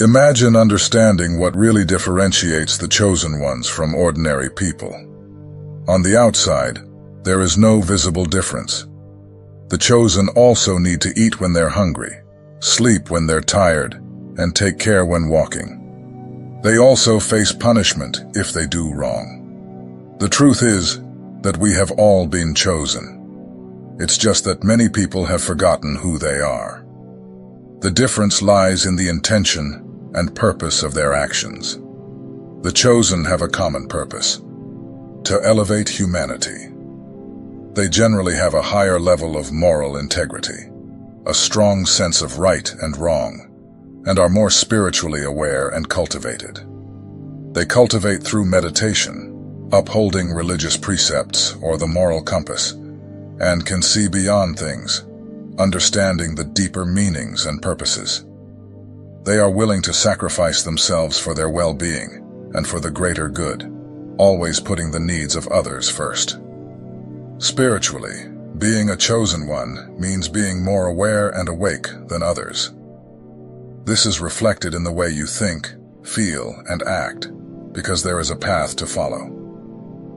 Imagine understanding what really differentiates the chosen ones from ordinary people. On the outside, there is no visible difference. The chosen also need to eat when they're hungry, sleep when they're tired, and take care when walking. They also face punishment if they do wrong. The truth is that we have all been chosen. It's just that many people have forgotten who they are. The difference lies in the intention and purpose of their actions. The chosen have a common purpose: to elevate humanity. They generally have a higher level of moral integrity, a strong sense of right and wrong, and are more spiritually aware and cultivated. They cultivate through meditation, upholding religious precepts or the moral compass, and can see beyond things, understanding the deeper meanings and purposes. They are willing to sacrifice themselves for their well-being and for the greater good, always putting the needs of others first. Spiritually, being a chosen one means being more aware and awake than others. This is reflected in the way you think, feel, and act, because there is a path to follow.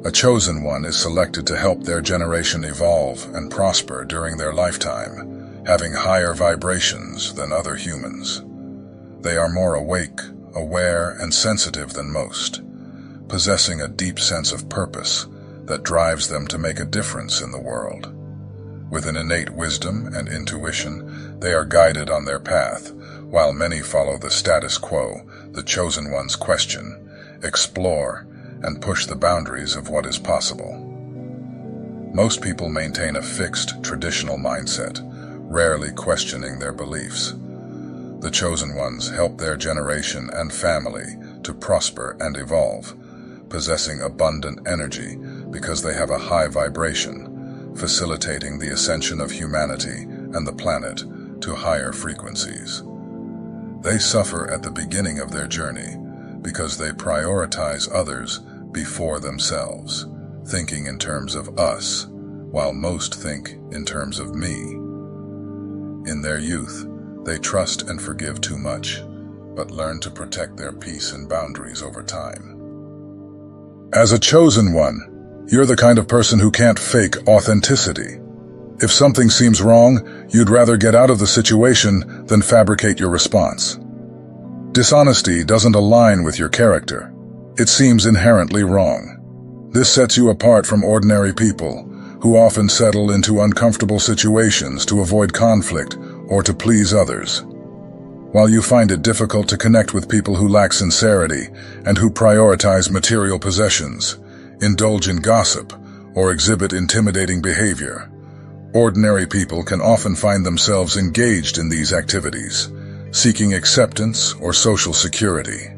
A chosen one is selected to help their generation evolve and prosper during their lifetime, having higher vibrations than other humans. They are more awake, aware, and sensitive than most, possessing a deep sense of purpose that drives them to make a difference in the world. With an innate wisdom and intuition, they are guided on their path, while many follow the status quo. The chosen ones question, explore, and push the boundaries of what is possible. Most people maintain a fixed, traditional mindset, rarely questioning their beliefs. The chosen ones help their generation and family to prosper and evolve, possessing abundant energy because they have a high vibration, facilitating the ascension of humanity and the planet to higher frequencies. They suffer at the beginning of their journey because they prioritize others before themselves, thinking in terms of us, while most think in terms of me. In their youth, they trust and forgive too much, but learn to protect their peace and boundaries over time. As a chosen one, you're the kind of person who can't fake authenticity. If something seems wrong, you'd rather get out of the situation than fabricate your response. Dishonesty doesn't align with your character. It seems inherently wrong. This sets you apart from ordinary people, who often settle into uncomfortable situations to avoid conflict or to please others. While you find it difficult to connect with people who lack sincerity and who prioritize material possessions, indulge in gossip, or exhibit intimidating behavior, ordinary people can often find themselves engaged in these activities, seeking acceptance or social security.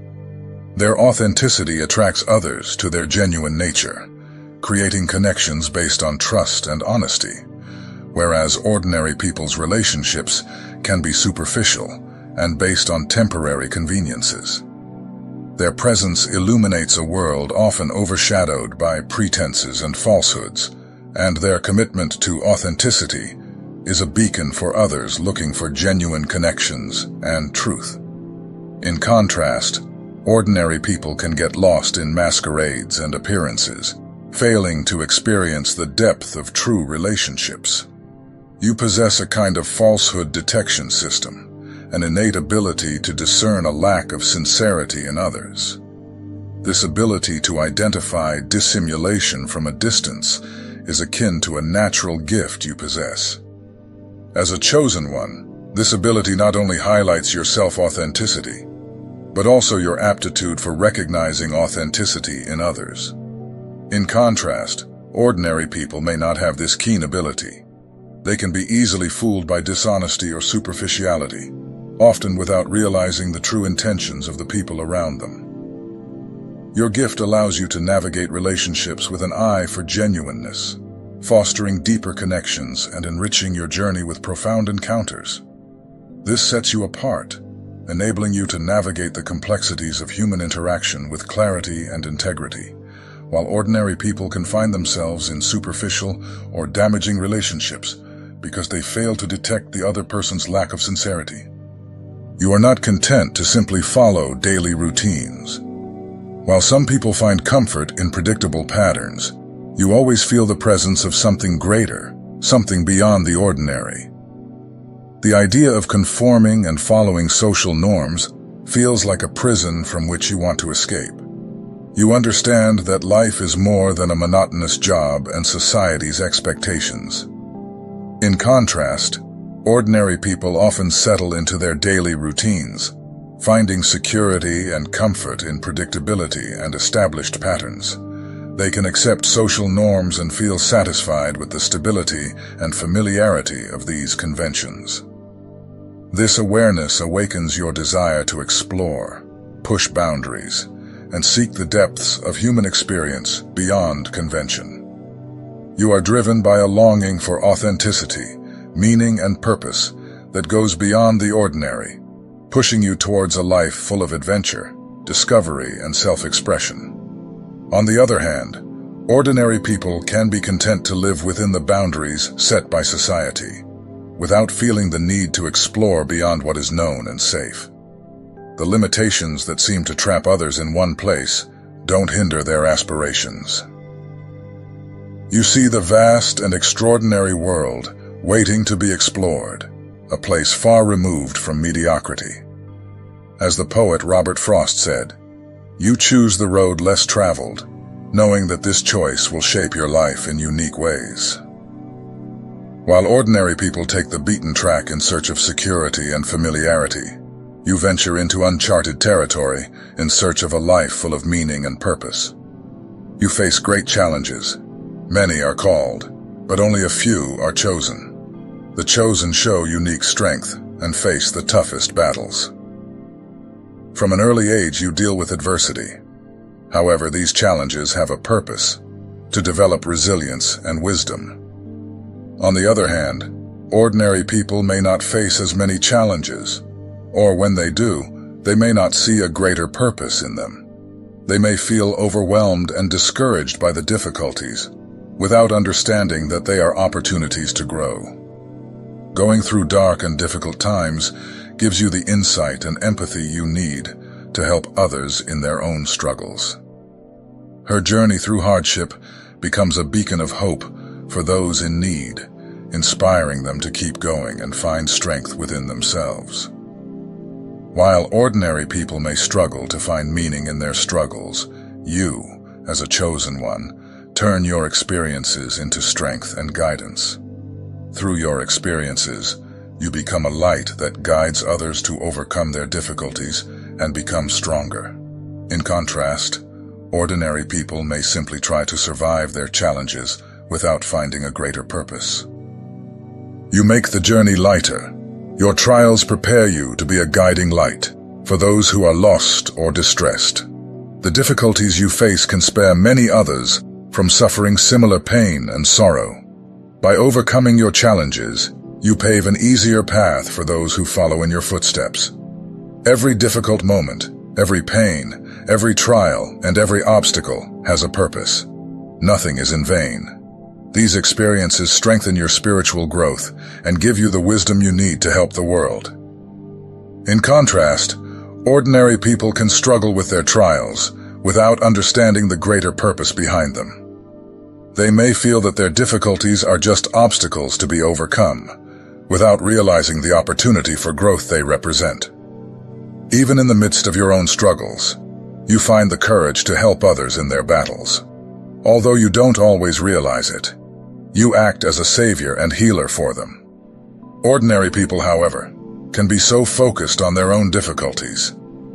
Their authenticity attracts others to their genuine nature, creating connections based on trust and honesty, whereas ordinary people's relationships can be superficial and based on temporary conveniences. Their presence illuminates a world often overshadowed by pretenses and falsehoods, and their commitment to authenticity is a beacon for others looking for genuine connections and truth. In contrast, ordinary people can get lost in masquerades and appearances, failing to experience the depth of true relationships. You possess a kind of falsehood detection system, an innate ability to discern a lack of sincerity in others. This ability to identify dissimulation from a distance is akin to a natural gift you possess. As a chosen one, this ability not only highlights your self-authenticity, but also your aptitude for recognizing authenticity in others. In contrast, ordinary people may not have this keen ability. They can be easily fooled by dishonesty or superficiality, often without realizing the true intentions of the people around them. Your gift allows you to navigate relationships with an eye for genuineness, fostering deeper connections and enriching your journey with profound encounters. This sets you apart, enabling you to navigate the complexities of human interaction with clarity and integrity, while ordinary people can find themselves in superficial or damaging relationships because they fail to detect the other person's lack of sincerity. You are not content to simply follow daily routines. While some people find comfort in predictable patterns, you always feel the presence of something greater, something beyond the ordinary. The idea of conforming and following social norms feels like a prison from which you want to escape. You understand that life is more than a monotonous job and society's expectations. In contrast, ordinary people often settle into their daily routines, finding security and comfort in predictability and established patterns. They can accept social norms and feel satisfied with the stability and familiarity of these conventions. This awareness awakens your desire to explore, push boundaries, and seek the depths of human experience beyond convention. You are driven by a longing for authenticity, meaning and purpose that goes beyond the ordinary, pushing you towards a life full of adventure, discovery, and self-expression. On the other hand, ordinary people can be content to live within the boundaries set by society, without feeling the need to explore beyond what is known and safe. The limitations that seem to trap others in one place don't hinder their aspirations. You see the vast and extraordinary world waiting to be explored, a place far removed from mediocrity. As the poet Robert Frost said, "You choose the road less traveled, knowing that this choice will shape your life in unique ways." While ordinary people take the beaten track in search of security and familiarity, you venture into uncharted territory in search of a life full of meaning and purpose. You face great challenges. Many are called, but only a few are chosen. The chosen show unique strength and face the toughest battles. From an early age, you deal with adversity. However, these challenges have a purpose: to develop resilience and wisdom. On the other hand, ordinary people may not face as many challenges, or when they do, they may not see a greater purpose in them. They may feel overwhelmed and discouraged by the difficulties, without understanding that they are opportunities to grow. Going through dark and difficult times gives you the insight and empathy you need to help others in their own struggles. Her journey through hardship becomes a beacon of hope for those in need, inspiring them to keep going and find strength within themselves. While ordinary people may struggle to find meaning in their struggles, you, as a chosen one, turn your experiences into strength and guidance. Through your experiences, you become a light that guides others to overcome their difficulties and become stronger. In contrast, ordinary people may simply try to survive their challenges without finding a greater purpose. You make the journey lighter. Your trials prepare you to be a guiding light for those who are lost or distressed. The difficulties you face can spare many others from suffering similar pain and sorrow. By overcoming your challenges, you pave an easier path for those who follow in your footsteps. Every difficult moment, every pain, every trial, and every obstacle has a purpose. Nothing is in vain. These experiences strengthen your spiritual growth and give you the wisdom you need to help the world. In contrast, ordinary people can struggle with their trials without understanding the greater purpose behind them. They may feel that their difficulties are just obstacles to be overcome, without realizing the opportunity for growth they represent. Even in the midst of your own struggles, you find the courage to help others in their battles. Although you don't always realize it, you act as a savior and healer for them. Ordinary people, however, can be so focused on their own difficulties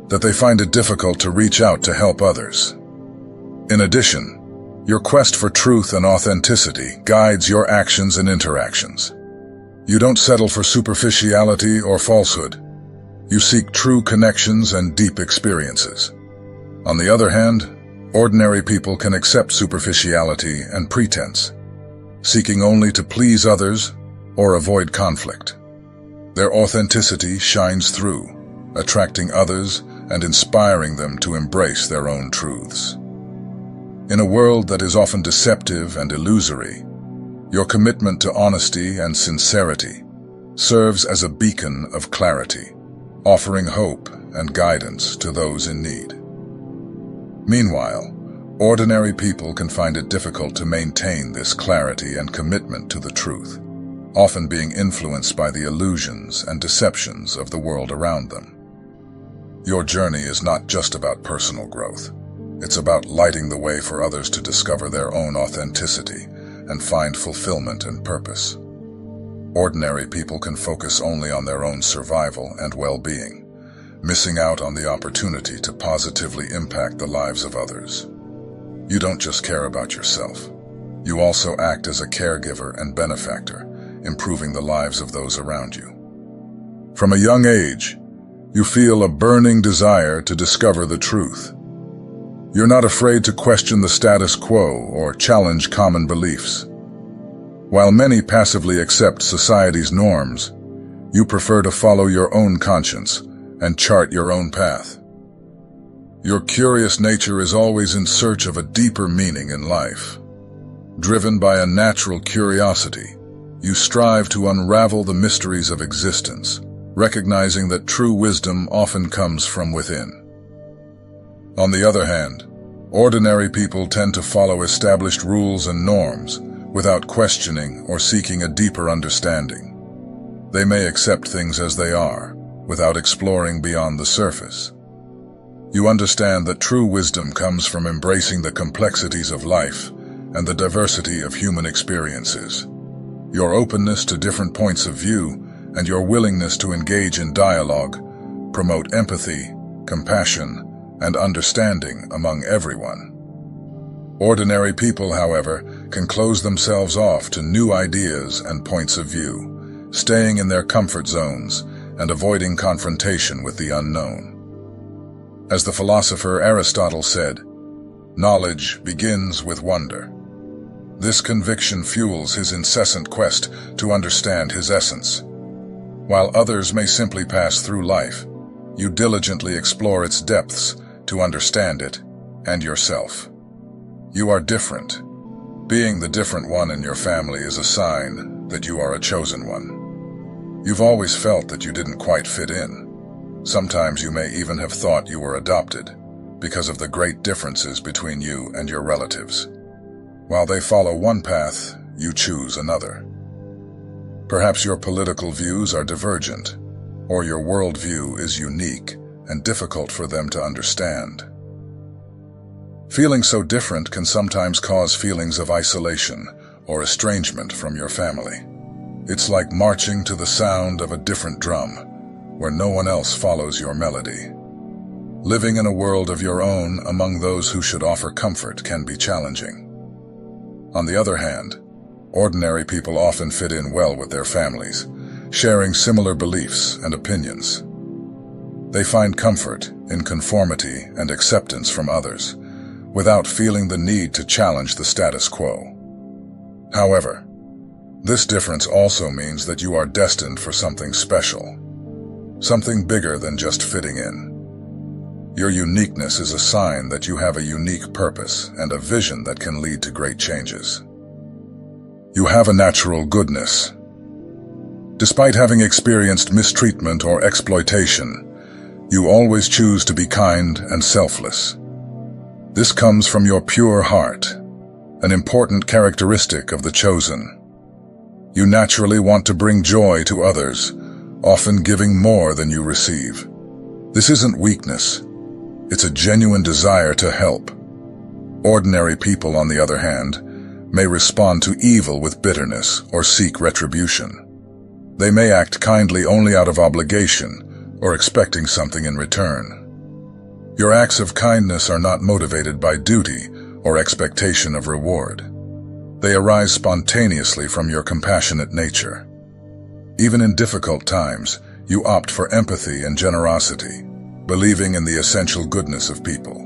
that they find it difficult to reach out to help others. In addition, your quest for truth and authenticity guides your actions and interactions. You don't settle for superficiality or falsehood. You seek true connections and deep experiences. On the other hand, ordinary people can accept superficiality and pretense, seeking only to please others or avoid conflict. Their authenticity shines through, attracting others and inspiring them to embrace their own truths. In a world that is often deceptive and illusory, your commitment to honesty and sincerity serves as a beacon of clarity, offering hope and guidance to those in need. Meanwhile, ordinary people can find it difficult to maintain this clarity and commitment to the truth, often being influenced by the illusions and deceptions of the world around them. Your journey is not just about personal growth. It's about lighting the way for others to discover their own authenticity and find fulfillment and purpose. Ordinary people can focus only on their own survival and well-being, missing out on the opportunity to positively impact the lives of others. You don't just care about yourself. You also act as a caregiver and benefactor, improving the lives of those around you. From a young age, you feel a burning desire to discover the truth. You're not afraid to question the status quo or challenge common beliefs. While many passively accept society's norms, you prefer to follow your own conscience and chart your own path. Your curious nature is always in search of a deeper meaning in life. Driven by a natural curiosity, you strive to unravel the mysteries of existence, recognizing that true wisdom often comes from within. On the other hand, ordinary people tend to follow established rules and norms without questioning or seeking a deeper understanding. They may accept things as they are, without exploring beyond the surface. You understand that true wisdom comes from embracing the complexities of life and the diversity of human experiences. Your openness to different points of view and your willingness to engage in dialogue promote empathy, compassion, and understanding among everyone. Ordinary people, however, can close themselves off to new ideas and points of view, staying in their comfort zones and avoiding confrontation with the unknown. As the philosopher Aristotle said, knowledge begins with wonder. This conviction fuels his incessant quest to understand his essence. While others may simply pass through life, you diligently explore its depths to understand it and yourself. You are different. Being the different one in your family is a sign that you are a chosen one. You've always felt that you didn't quite fit in. Sometimes you may even have thought you were adopted because of the great differences between you and your relatives. While they follow one path, you choose another. Perhaps your political views are divergent, or your worldview is unique and difficult for them to understand. Feeling so different can sometimes cause feelings of isolation or estrangement from your family. It's like marching to the sound of a different drum, where no one else follows your melody. Living in a world of your own among those who should offer comfort can be challenging. On the other hand, ordinary people often fit in well with their families, sharing similar beliefs and opinions. They find comfort in conformity and acceptance from others, without feeling the need to challenge the status quo. However, this difference also means that you are destined for something special, something bigger than just fitting in. Your uniqueness is a sign that you have a unique purpose and a vision that can lead to great changes. You have a natural goodness. Despite having experienced mistreatment or exploitation, you always choose to be kind and selfless. This comes from your pure heart, an important characteristic of the chosen. You naturally want to bring joy to others, often giving more than you receive. This isn't weakness. It's a genuine desire to help. Ordinary people, on the other hand, may respond to evil with bitterness or seek retribution. They may act kindly only out of obligation or expecting something in return. Your acts of kindness are not motivated by duty or expectation of reward. They arise spontaneously from your compassionate nature. Even in difficult times, you opt for empathy and generosity, believing in the essential goodness of people.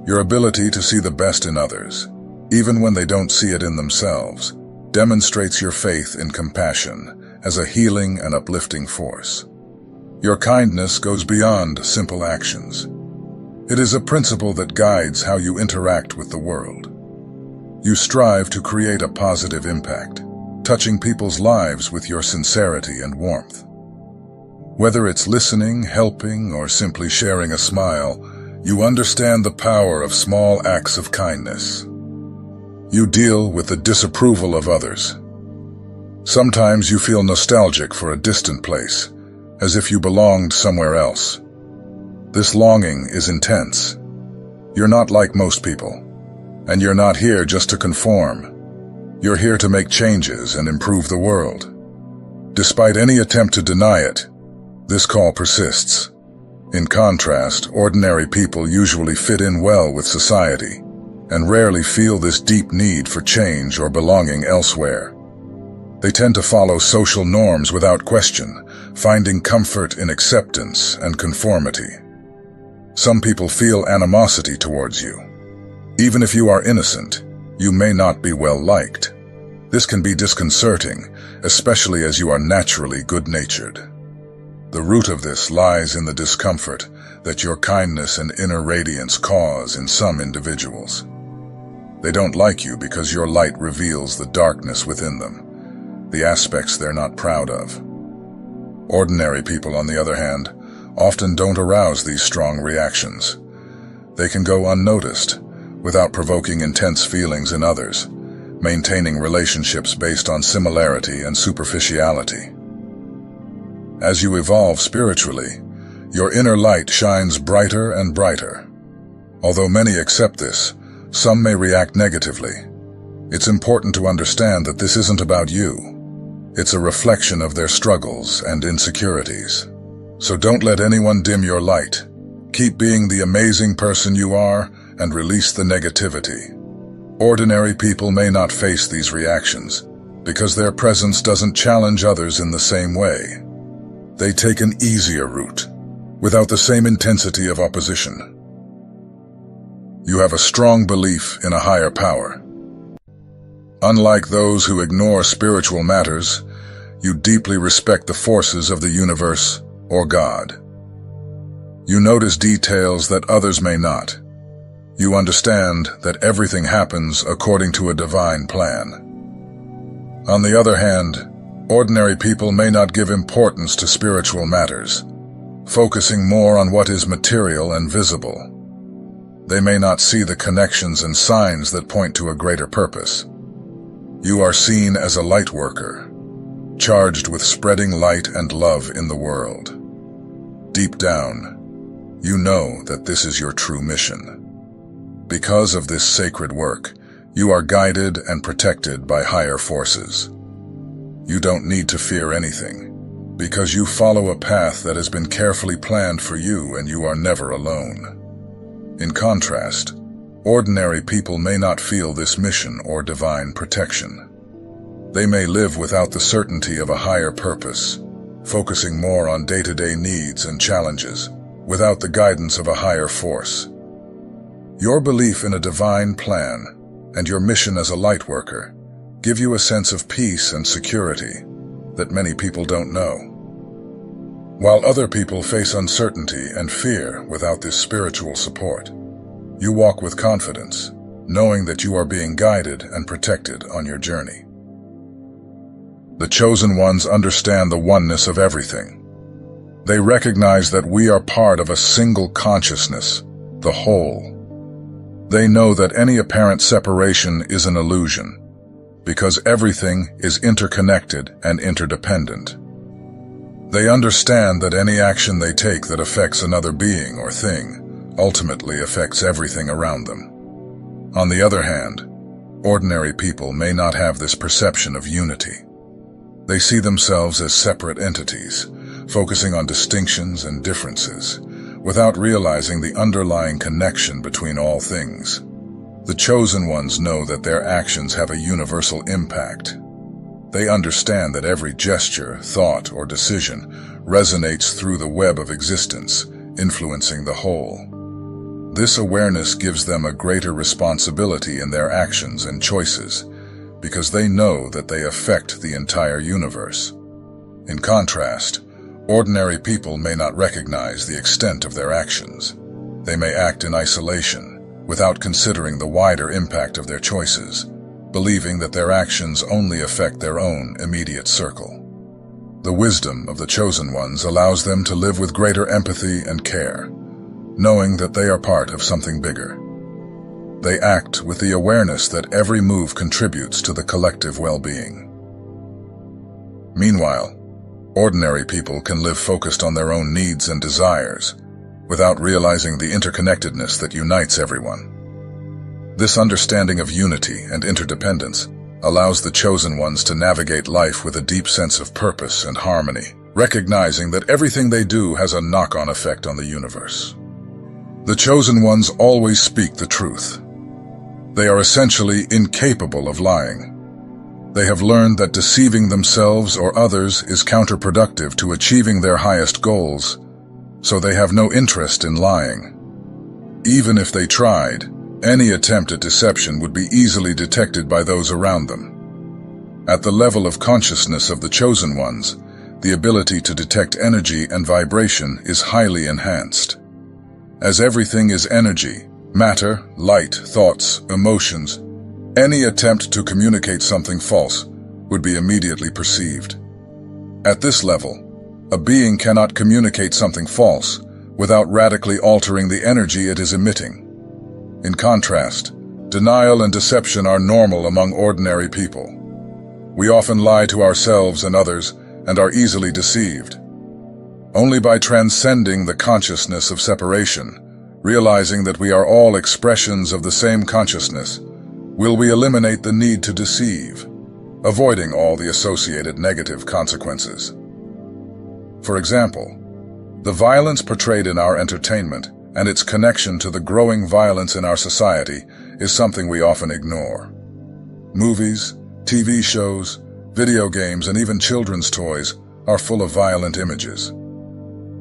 Your ability to see the best in others, even when they don't see it in themselves, demonstrates your faith in compassion as a healing and uplifting force. Your kindness goes beyond simple actions. It is a principle that guides how you interact with the world. You strive to create a positive impact, touching people's lives with your sincerity and warmth. Whether it's listening, helping, or simply sharing a smile, you understand the power of small acts of kindness. You deal with the disapproval of others. Sometimes you feel nostalgic for a distant place, as if you belonged somewhere else. This longing is intense. You're not like most people, and you're not here just to conform. You're here to make changes and improve the world. Despite any attempt to deny it, this call persists. In contrast, ordinary people usually fit in well with society and rarely feel this deep need for change or belonging elsewhere. They tend to follow social norms without question, finding comfort in acceptance and conformity. Some people feel animosity towards you. Even if you are innocent, you may not be well liked. This can be disconcerting, especially as you are naturally good-natured. The root of this lies in the discomfort that your kindness and inner radiance cause in some individuals. They don't like you because your light reveals the darkness within them, the aspects they're not proud of. Ordinary people, on the other hand, often don't arouse these strong reactions. They can go unnoticed, without provoking intense feelings in others, maintaining relationships based on similarity and superficiality. As you evolve spiritually, your inner light shines brighter and brighter. Although many accept this, some may react negatively. It's important to understand that this isn't about you. It's a reflection of their struggles and insecurities. So don't let anyone dim your light. Keep being the amazing person you are and release the negativity. Ordinary people may not face these reactions because their presence doesn't challenge others in the same way. They take an easier route, without the same intensity of opposition. You have a strong belief in a higher power. Unlike those who ignore spiritual matters, you deeply respect the forces of the universe or God. You notice details that others may not. You understand that everything happens according to a divine plan. On the other hand, ordinary people may not give importance to spiritual matters, focusing more on what is material and visible. They may not see the connections and signs that point to a greater purpose. You are seen as a light worker, charged with spreading light and love in the world. Deep down, you know that this is your true mission. Because of this sacred work, you are guided and protected by higher forces. You don't need to fear anything, because you follow a path that has been carefully planned for you and you are never alone. In contrast, ordinary people may not feel this mission or divine protection. They may live without the certainty of a higher purpose, focusing more on day-to-day needs and challenges, without the guidance of a higher force. Your belief in a divine plan and your mission as a light worker give you a sense of peace and security that many people don't know. While other people face uncertainty and fear without this spiritual support, you walk with confidence, knowing that you are being guided and protected on your journey. The chosen ones understand the oneness of everything. They recognize that we are part of a single consciousness, the whole. They know that any apparent separation is an illusion, because everything is interconnected and interdependent. They understand that any action they take that affects another being or thing ultimately affects everything around them. On the other hand, ordinary people may not have this perception of unity. They see themselves as separate entities, focusing on distinctions and differences, without realizing the underlying connection between all things. The chosen ones know that their actions have a universal impact. They understand that every gesture, thought, or decision resonates through the web of existence, influencing the whole. This awareness gives them a greater responsibility in their actions and choices, because they know that they affect the entire universe. In contrast, ordinary people may not recognize the extent of their actions. They may act in isolation, without considering the wider impact of their choices, believing that their actions only affect their own immediate circle. The wisdom of the chosen ones allows them to live with greater empathy and care, knowing that they are part of something bigger. They act with the awareness that every move contributes to the collective well-being. Meanwhile, ordinary people can live focused on their own needs and desires, without realizing the interconnectedness that unites everyone. This understanding of unity and interdependence allows the chosen ones to navigate life with a deep sense of purpose and harmony, recognizing that everything they do has a knock-on effect on the universe. The chosen ones always speak the truth. They are essentially incapable of lying. They have learned that deceiving themselves or others is counterproductive to achieving their highest goals, so they have no interest in lying. Even if they tried, any attempt at deception would be easily detected by those around them. At the level of consciousness of the chosen ones, the ability to detect energy and vibration is highly enhanced. As everything is energy, matter, light, thoughts, emotions, any attempt to communicate something false would be immediately perceived. At this level, a being cannot communicate something false without radically altering the energy it is emitting. In contrast, denial and deception are normal among ordinary people. We often lie to ourselves and others and are easily deceived. Only by transcending the consciousness of separation, realizing that we are all expressions of the same consciousness, will we eliminate the need to deceive, avoiding all the associated negative consequences. For example, the violence portrayed in our entertainment and its connection to the growing violence in our society is something we often ignore. Movies, TV shows, video games, and even children's toys are full of violent images.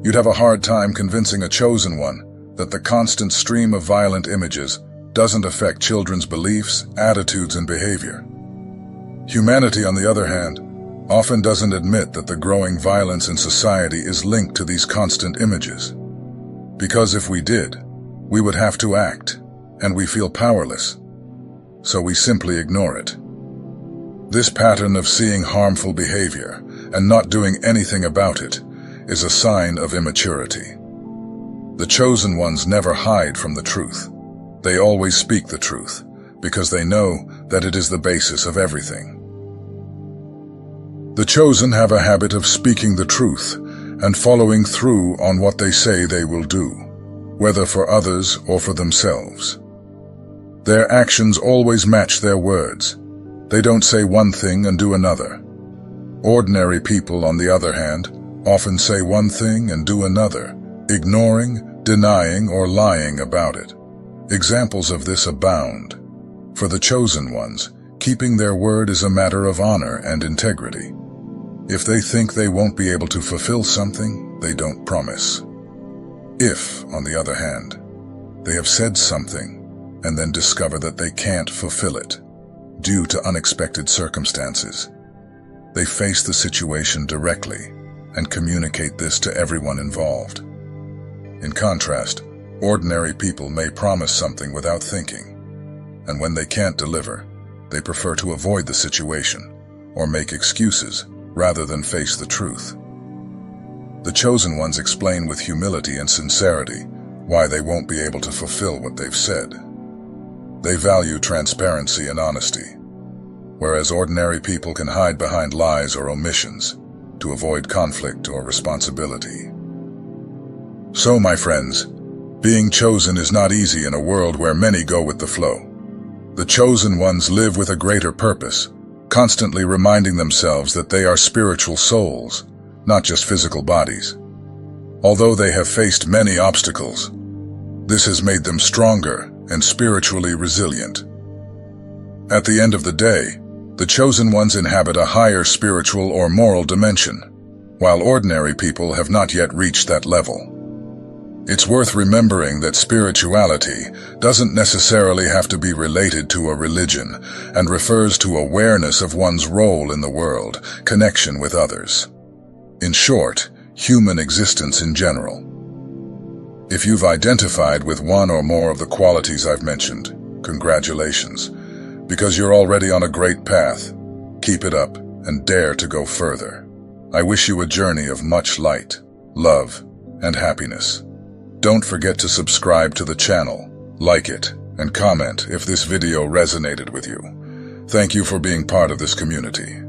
You'd have a hard time convincing a chosen one that the constant stream of violent images doesn't affect children's beliefs, attitudes, and behavior. Humanity, on the other hand, often doesn't admit that the growing violence in society is linked to these constant images. Because if we did, we would have to act, and we feel powerless, so we simply ignore it. This pattern of seeing harmful behavior and not doing anything about it is a sign of immaturity. The chosen ones never hide from the truth. They always speak the truth, because they know that it is the basis of everything. The chosen have a habit of speaking the truth and following through on what they say they will do, whether for others or for themselves. Their actions always match their words. They don't say one thing and do another. Ordinary people, on the other hand, often say one thing and do another, ignoring, denying, or lying about it. Examples of this abound. For the chosen ones, keeping their word is a matter of honor and integrity. If they think they won't be able to fulfill something, they don't promise. If, on the other hand, they have said something and then discover that they can't fulfill it due to unexpected circumstances, they face the situation directly and communicate this to everyone involved. In contrast, ordinary people may promise something without thinking, and when they can't deliver, they prefer to avoid the situation or make excuses rather than face the truth. The chosen ones explain with humility and sincerity why they won't be able to fulfill what they've said. They value transparency and honesty, whereas ordinary people can hide behind lies or omissions to avoid conflict or responsibility. So, my friends, being chosen is not easy in a world where many go with the flow. The chosen ones live with a greater purpose, constantly reminding themselves that they are spiritual souls, not just physical bodies. Although they have faced many obstacles, this has made them stronger and spiritually resilient. At the end of the day, the chosen ones inhabit a higher spiritual or moral dimension, while ordinary people have not yet reached that level. It's worth remembering that spirituality doesn't necessarily have to be related to a religion and refers to awareness of one's role in the world, connection with others. In short, human existence in general. If you've identified with one or more of the qualities I've mentioned, congratulations, because you're already on a great path. Keep it up and dare to go further. I wish you a journey of much light, love, and happiness. Don't forget to subscribe to the channel, like it, and comment if this video resonated with you. Thank you for being part of this community.